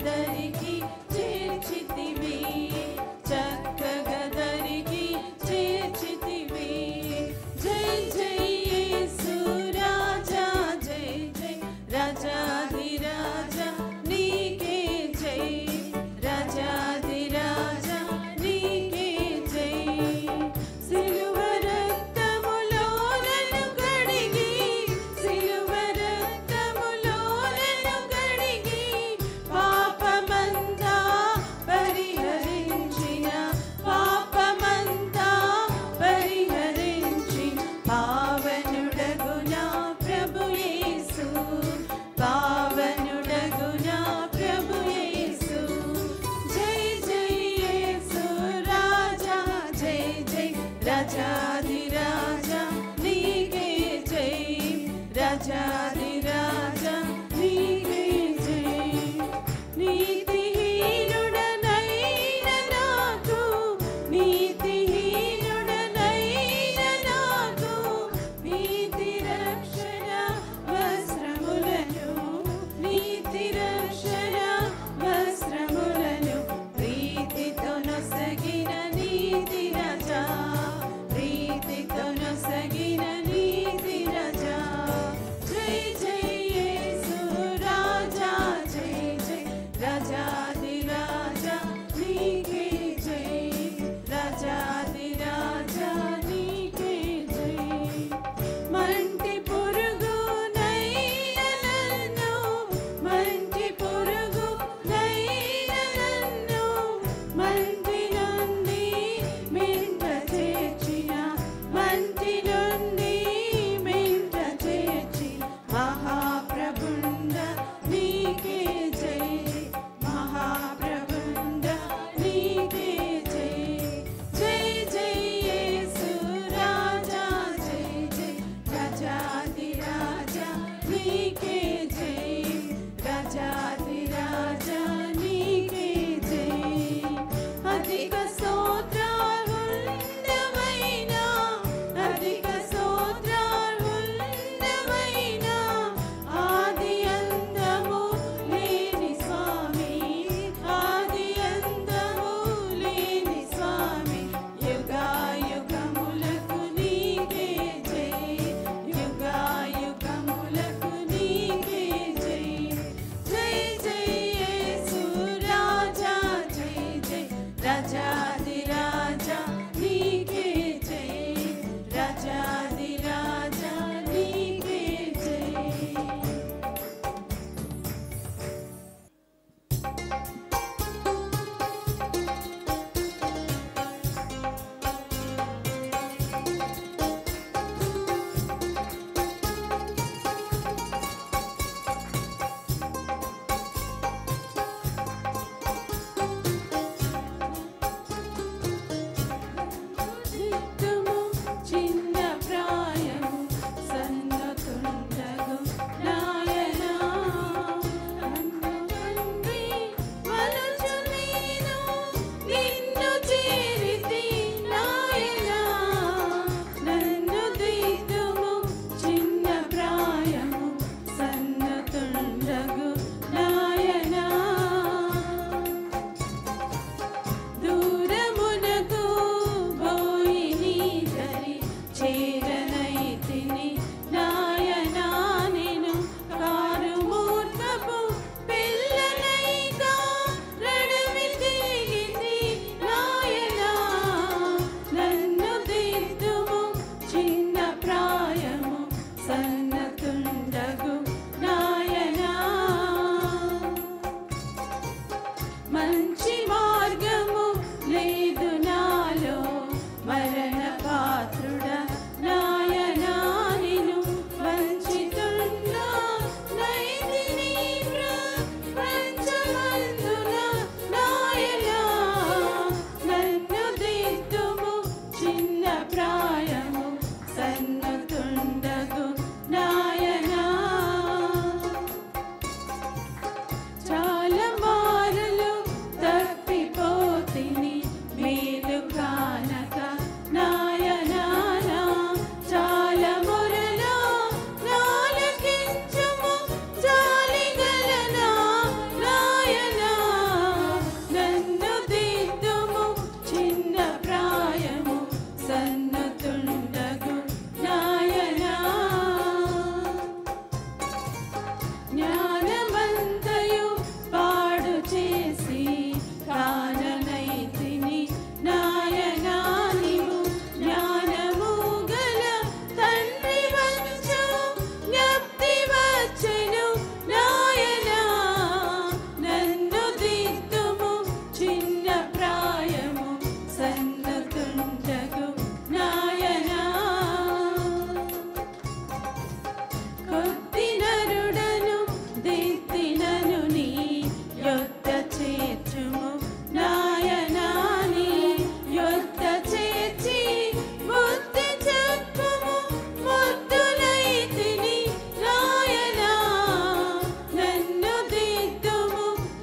దరికి చేర్చితివి చక్కగా దరికి చేర్చితివి జై జై యేసు రాజా జై జై రాజాధిరాజా నీకే జై రాజాధిరాజా నీకే జై సిలువ రక్తములో నన్ను కడిగి సిలువ రక్తములో నన్ను కడిగి పాపమ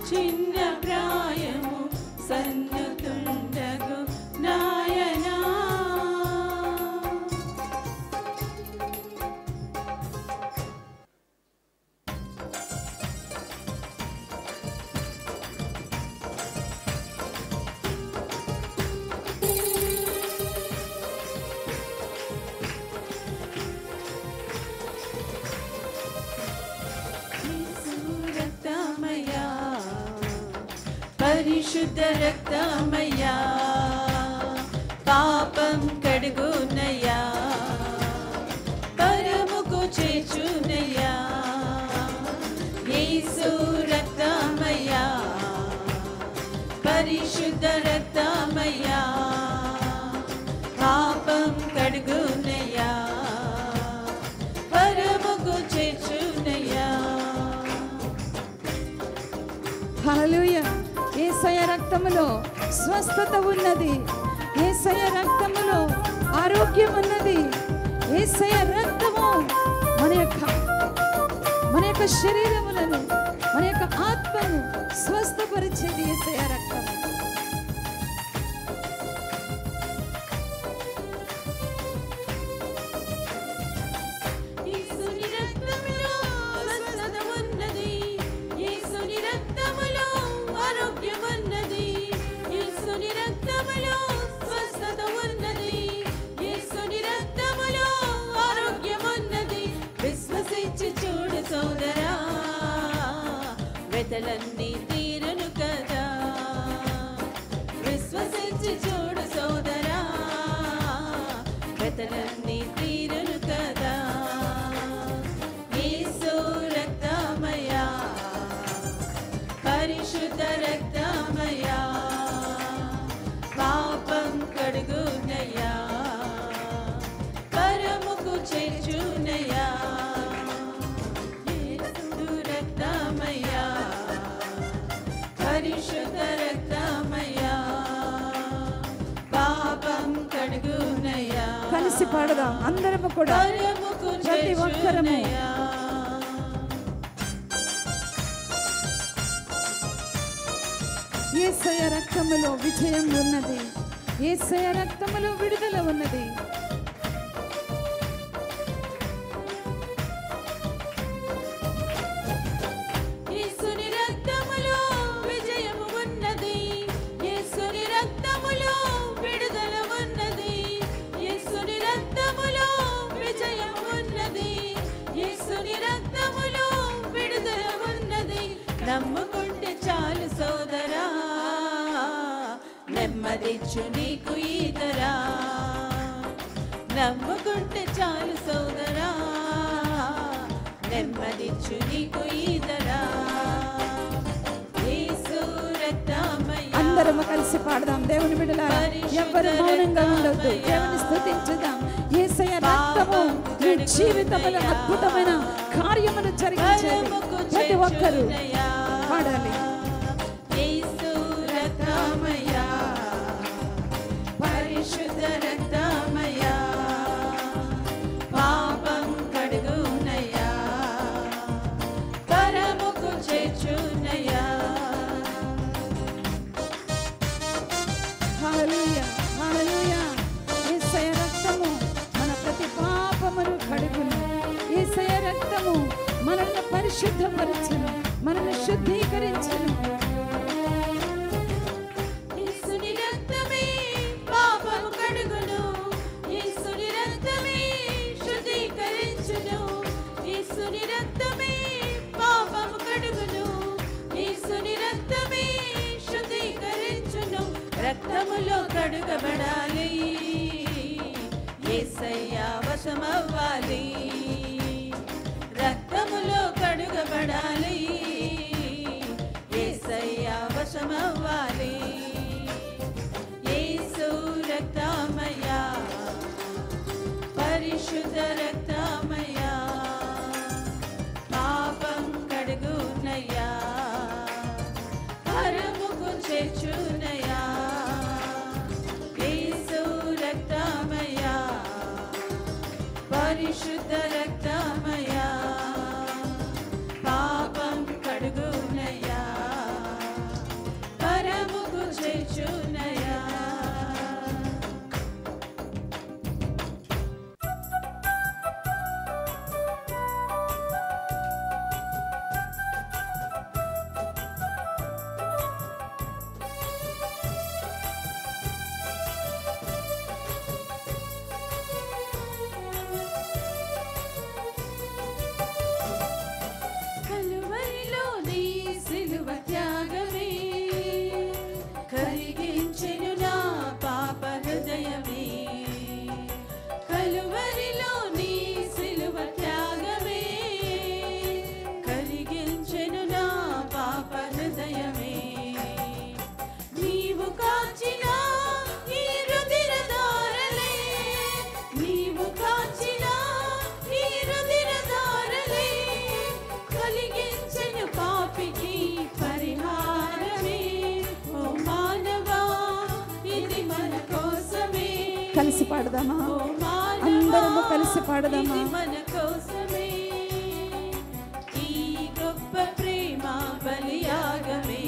చిన్న ప్రాయము సన్నుతుండగు నాయనా. పరిశుద్ధ రక్తమయ్యా, పాపం కడుగునయ్యా, పరముకు చేర్చునయ్యా. యేసు రక్తమయ్యా, పరిశుద్ధ రక్తమయ్యా, పాపం కడుగునయ్యా, పరముకు చేర్చునయ్యా. హల్లెలూయా. యేసయ్య రక్తములో స్వస్థత ఉన్నది. యేసయ్య రక్తములో ఆరోగ్యం ఉన్నది. యేసయ్య రక్తము మన యొక్క శరీరములను, మన యొక్క ఆత్మను స్వస్థపరిచేది యేసయ్య రక్తం. వెతలన్నీ తీరును కదా, విశ్వసించి చూడు సోదరా, వెతలన్నీ తీరును కదా. యేసు రక్తమయ్యా, పరిశుద్ధ రక్తమయ్యా, పాపం కడుగునయ్యా, పరముకు చేర్చునయ్యా. పరిశుద్ధ రక్తమయ్యా, పాపం కడుగునయ్యా. కలిసి పాడదాం అందరము కూడా, ప్రతి ఒక్కరము. యేసయ్య రక్తములో విజయం ఉన్నది. యేసయ్య రక్తములో విడుదల ఉన్నది. నమ్ముకుంటే చాలు సోదరా, నెమ్మదిచ్చు నీకు ఈదరా. నమ్ముకుంటే చాలు సోదరా, నెమ్మదిచ్చు నీకు ఈదరా. యేసు రక్తమయ్యా. అందరము కలిసి పాడదాం దేవుని బిడ్డలారా, ఎవ్వరు మౌనంగా ఉండొద్దు. దేవుని స్తుతించుదాం. యేసయ్య రక్తము నీ జీవితంలో అద్భుతమైన కార్యములు జరిగించేది. ప్రతి ఒక్కరు పాడాలి. యేసు రక్తమయ్యా, పరిశుద్ధ రక్తమయ్యా, పాపం కడుగునయ్యా, పరముకు చేర్చునయ్యా. హల్లెలూయా, హల్లెలూయా. యేసయ్య రక్తము మన ప్రతి పాపమును కడుగును. యేసయ్య రక్తము మనల్ని పరిశుద్ధపరచును, మనల్ని శుద్ధీకరించును. యేసుని రక్తమే పాపము కడుగును, యేసుని రక్తమే శుద్ధీకరించును. యేసుని రక్తమే పాపము కడుగును, యేసుని రక్తమే శుద్ధీకరించును. రక్తములో కడుగబడాలి, యేసయ్య వశమవ్వాలి. రక్తములో కడుగబడాలి, యేసయ్య వశమవ్వాలి. యేసు రక్తమయ్యా, పరిశుద్ధ రక్తమయ్యా, పాపం కడుగునయ్యా, పరముకు చేర్చునయ్యా. యేసు రక్తమయ్యా, పరిశుద్ధ రక్తమయ్యా, పాపం కడుగునయ్యా. కలిసి పాడదామా? అందరము కలిసి పాడదామా? మన కోసమే ఈ గొప్ప ప్రేమ బలియాగమే,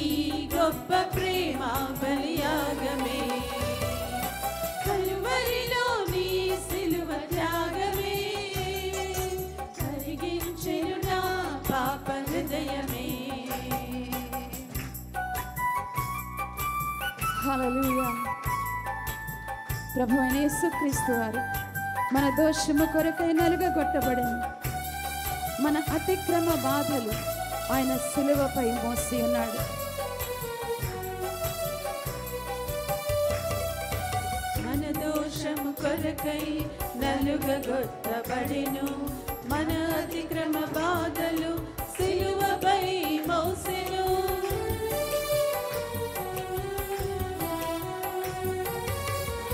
ఈ గొప్ప ప్రేమ బలియాగమే, కలువరిలో నీ సిలువ త్యాగమే, కరిగించెను నా పాప హృదయమే. హల్లెలూయా. ప్రభువైన యేసుక్రీస్తు వారు మన దోషము కొరకై నలుగగొట్టబడింది, మన అతిక్రమ బాధలు ఆయన సిలువపై మోసి ఉన్నాడు. మన దోషము కొరకై నలుగగొట్టబడెను, మన అతిక్రమ బాధలు సిలువపై మోసెను.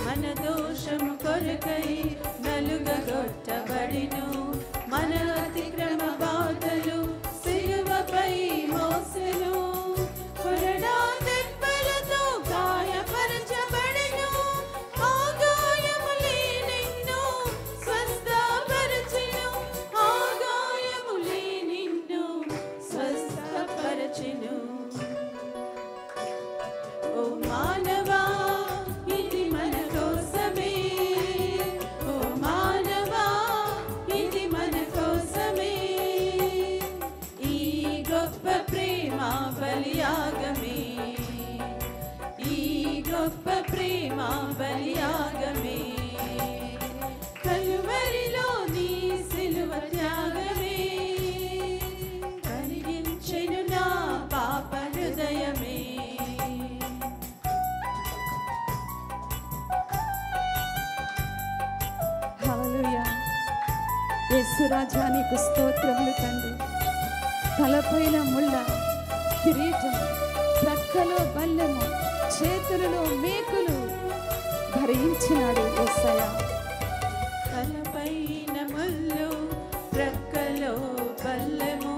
మన దోషము కొరకై నలుగగొట్టబడెను, మన అతిక్రమ బాధలు సిలువపై మోసెను. కొరడా దెబ్బలతో గాయపరచబడెను, ఆ గాయములే నిన్ను స్వస్థపరచెను, ఆ గాయములే నిన్ను స్వస్థపరచెను. ఓ మానవా ఇది మన కోసమే, ఓ మానవా ఇది మన కోసమే, ఈ గొప్ప ప్రేమ బలియాగమే, ఈ గొప్ప ప్రేమ బలియాగమే, కలువరిలో నీ సిలువ త్యాగమే, కరిగించెను నా పాప హృదయమే. హల్లెలూయా. యేసు రాజా నీకు స్తోత్రములు తండ్రి. తలపైన ముళ్ళ కిరీటం, ప్రక్కలో బల్లెము, చేతులలో మేకులు ధరించినాడు యేసయ్య. తలపైన ముళ్ళు, ప్రక్కలో బల్లెము,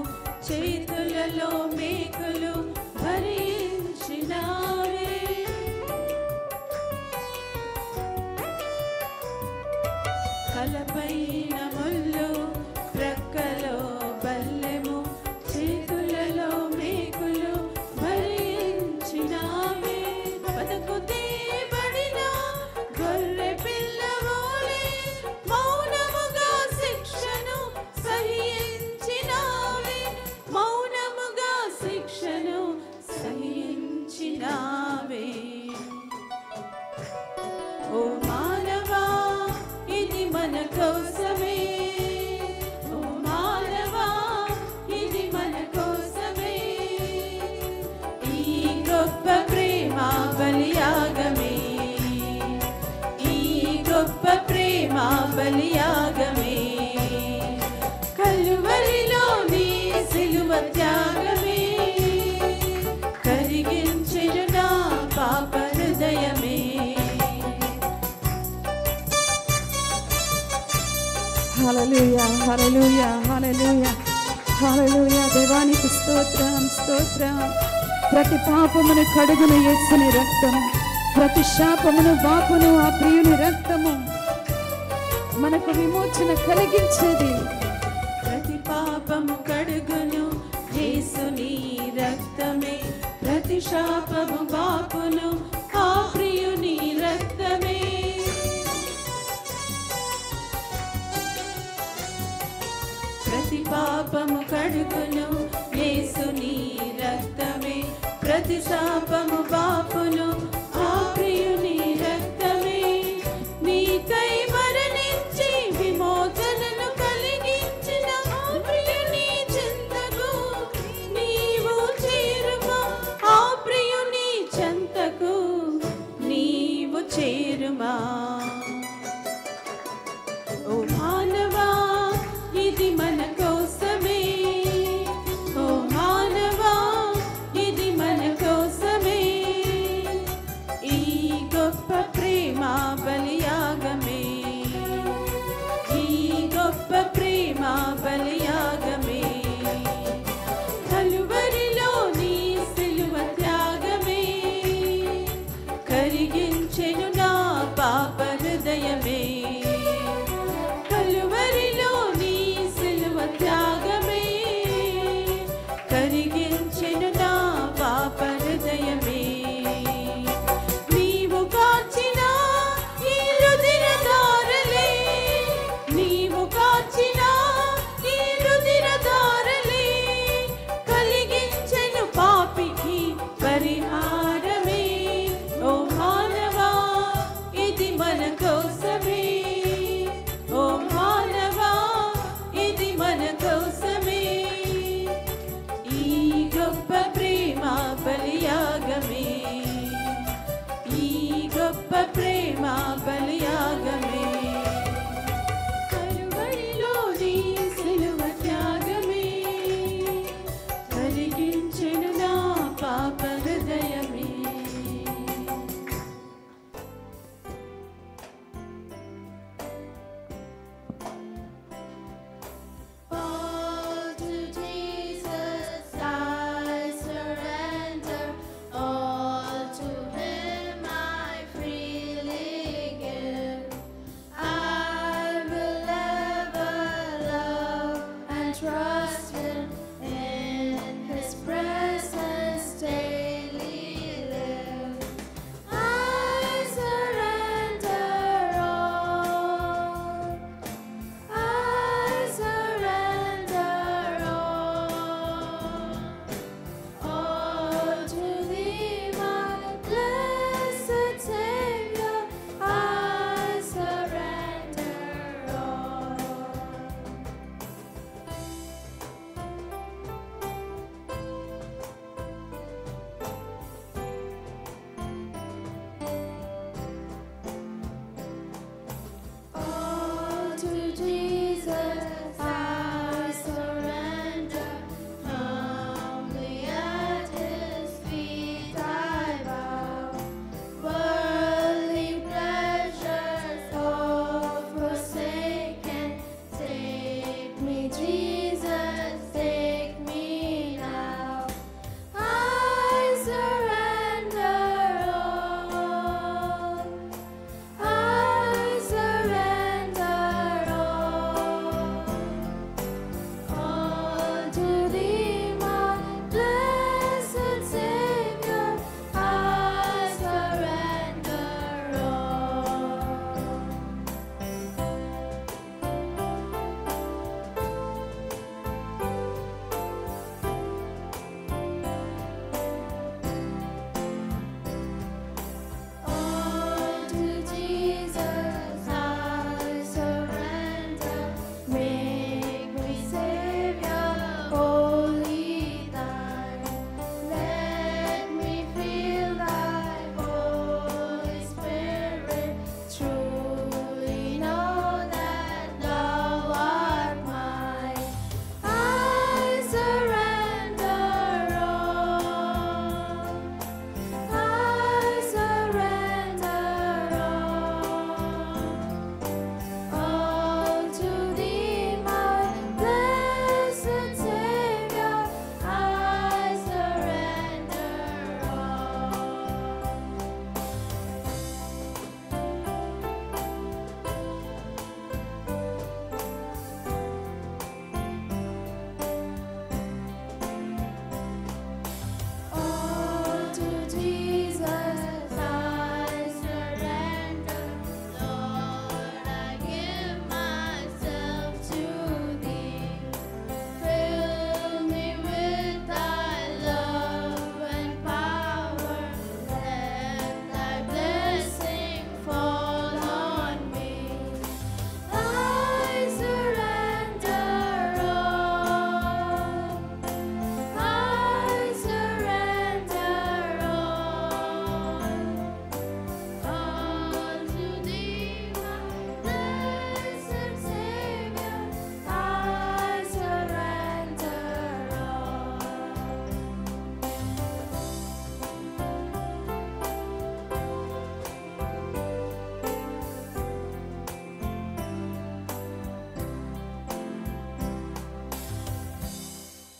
చేతులలో మేకులు భరించినావే. తలపైన ముళ్ళు, ప్రక్కలో బల్లెము, చేతులలో మేకులు భరించినావే. బతుకు తీయబడిన గొర్రె పిల్లవోలే మౌనముగా శిక్షను సహించినావే, మౌనముగా శిక్షను సహించినావే. ఓ మానవా ఇది మన కోసమే, ఓ మానవా ఇది మన కోసమే, ఈ గొప్ప ప్రేమ బలియాగమే, ఈ గొప్ప ప్రేమ బలియాగమే, కలువరిలో నీ సిలువ త్యాగమే, కరిగించెను నా పాప హృదయమే. హల్లెలూయా, హల్లెలూయా, హల్లెలూయా, హల్లెలూయా. దేవానికి స్తోత్రం, స్తోత్రం. ప్రతి పాపమును కడుగును యేసుని రక్తము, ప్రతి శాపమును బాపును ఆ ప్రియుని రక్తము మనకు విమోచన కలిగించేది. ప్రతి పాపము కడుగును యేసుని రక్తమే, ప్రతి శాపము బాపును ఆ ప్రియుని రక్తమే. ప్రతి పాపము కడుగును